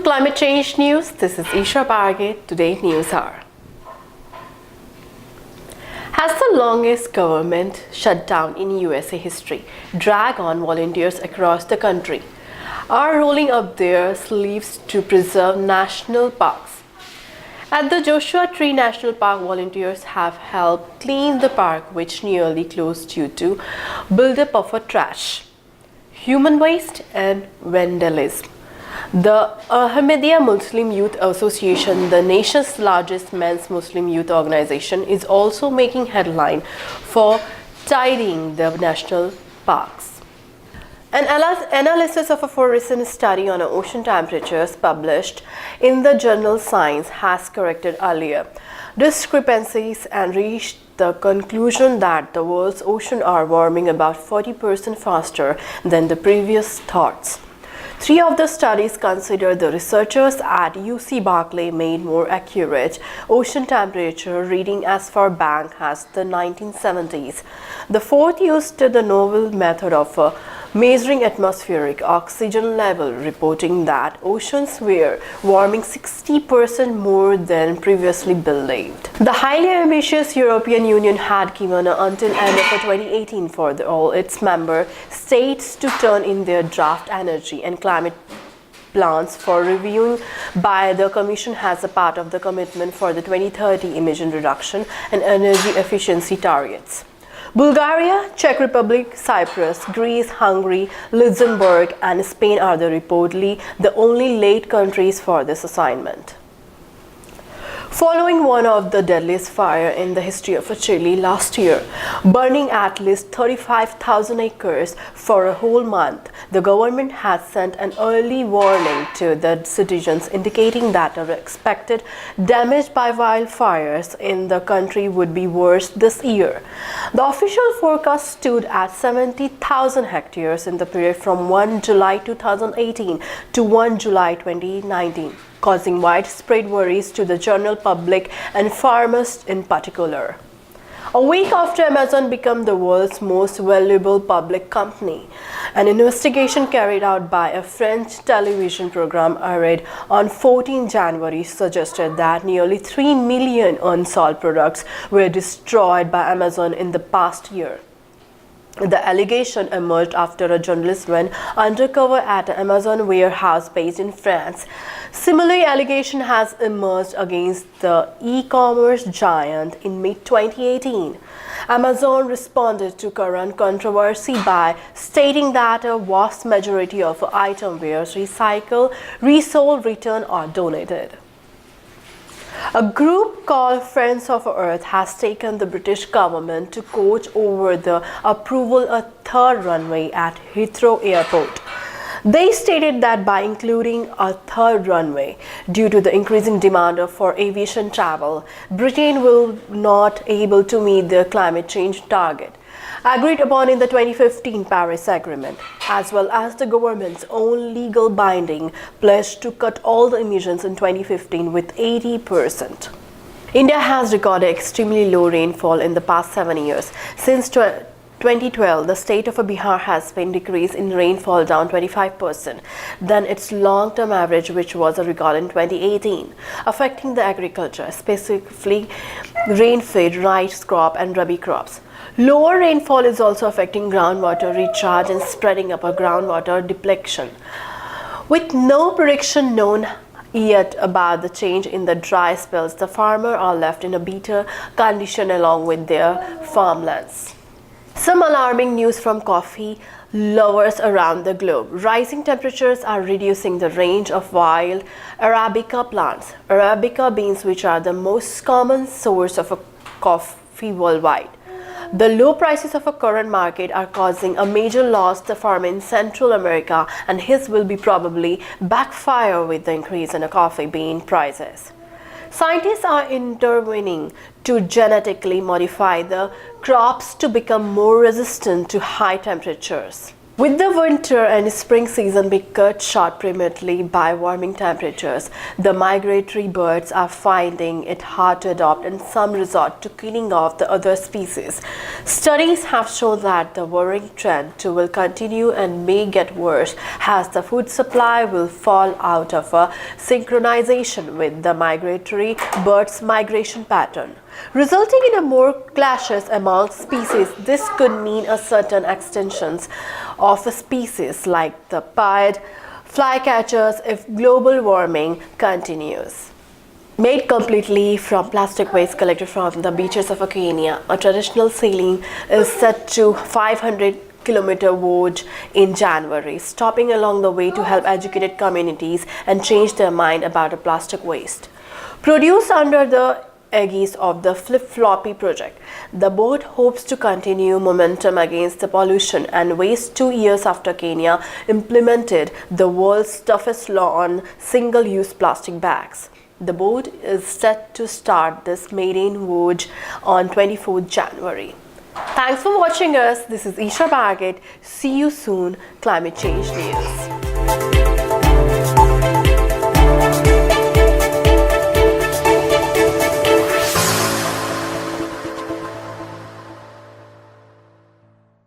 Climate Change News. This is Isha Barge. Today's News Hour. Has the longest government shutdown in USA history dragged on volunteers across the country are rolling up their sleeves to preserve national parks. At the Joshua Tree National Park, volunteers have helped clean the park, which nearly closed due to buildup of trash, human waste and vandalism. The Ahmadiyya Muslim Youth Association, the nation's largest men's Muslim youth organization, is also making headline for tidying the national parks. An analysis of a recent study on ocean temperatures published in the journal Science has corrected earlier discrepancies and reached the conclusion that the world's oceans are warming about 40% faster than the previous thoughts. Three of the studies considered the researchers at UC Berkeley made more accurate ocean temperature reading as far back as the 1970s. The fourth used the novel method of measuring atmospheric oxygen level, reporting that oceans were warming 60% more than previously believed. The highly ambitious European Union had given until end of 2018 for all its member states to turn in their draft energy and climate plans for reviewing by the Commission as a part of the commitment for the 2030 emission reduction and energy efficiency targets. Bulgaria, Czech Republic, Cyprus, Greece, Hungary, Luxembourg and Spain are reportedly the only late countries for this assignment. Following one of the deadliest fires in the history of Chile last year, burning at least 35,000 acres for a whole month, the government has sent an early warning to the citizens indicating that the expected damage by wildfires in the country would be worse this year. The official forecast stood at 70,000 hectares in the period from 1 July 2018 to 1 July 2019. Causing widespread worries to the general public and farmers in particular. A week after Amazon became the world's most valuable public company, an investigation carried out by a French television program aired on 14 January suggested that nearly 3 million unsold products were destroyed by Amazon in the past year. The allegation emerged after a journalist went undercover at an Amazon warehouse based in France. Similar allegation has emerged against the e-commerce giant in mid-2018. Amazon responded to current controversy by stating that a vast majority of items were recycled, resold, returned or donated. A group called Friends of Earth has taken the British government to court over the approval of third runway at Heathrow Airport. They stated that by including a third runway, due to the increasing demand for aviation travel, Britain will not able to meet their climate change target, agreed upon in the 2015 Paris Agreement, as well as the government's own legal binding pledge to cut all the emissions in 2015 with 80%. India has recorded extremely low rainfall in the past 7 years. Since 2012, the state of Bihar has been decreased in rainfall down 25% than its long-term average, which was a record in 2018, affecting the agriculture, specifically rain-fed rice crop and rabi crops. Lower rainfall is also affecting groundwater recharge and spreading up a groundwater depletion. With no prediction known yet about the change in the dry spells, the farmers are left in a bitter condition along with their farmlands. Some alarming news from coffee lovers around the globe. Rising temperatures are reducing the range of wild Arabica plants. Arabica beans, which are the most common source of coffee worldwide. The low prices of a current market are causing a major loss to farm in Central America, and his will be probably backfire with the increase in coffee bean prices. Scientists are intervening to genetically modify the crops to become more resistant to high temperatures. With the winter and spring season being cut short primarily by warming temperatures, the migratory birds are finding it hard to adopt and some resort to killing off the other species. Studies have shown that the worrying trend will continue and may get worse as the food supply will fall out of a synchronization with the migratory birds' migration pattern, resulting in a more clashes among species. This could mean a certain extinctions of a species like the pied flycatchers if global warming continues. Made completely from plastic waste collected from the beaches of Kenya, a traditional sailing is set to 500-kilometer voyage in January, stopping along the way to help educated communities and change their mind about the plastic waste. Produced under the aegis of the Flip-Floppy project, the boat hopes to continue momentum against the pollution and waste 2 years after Kenya implemented the world's toughest law on single-use plastic bags. The boat is set to start this maiden voyage on 24th January. Thanks for watching us. This is Isha Baggett. See you soon. Climate Change News.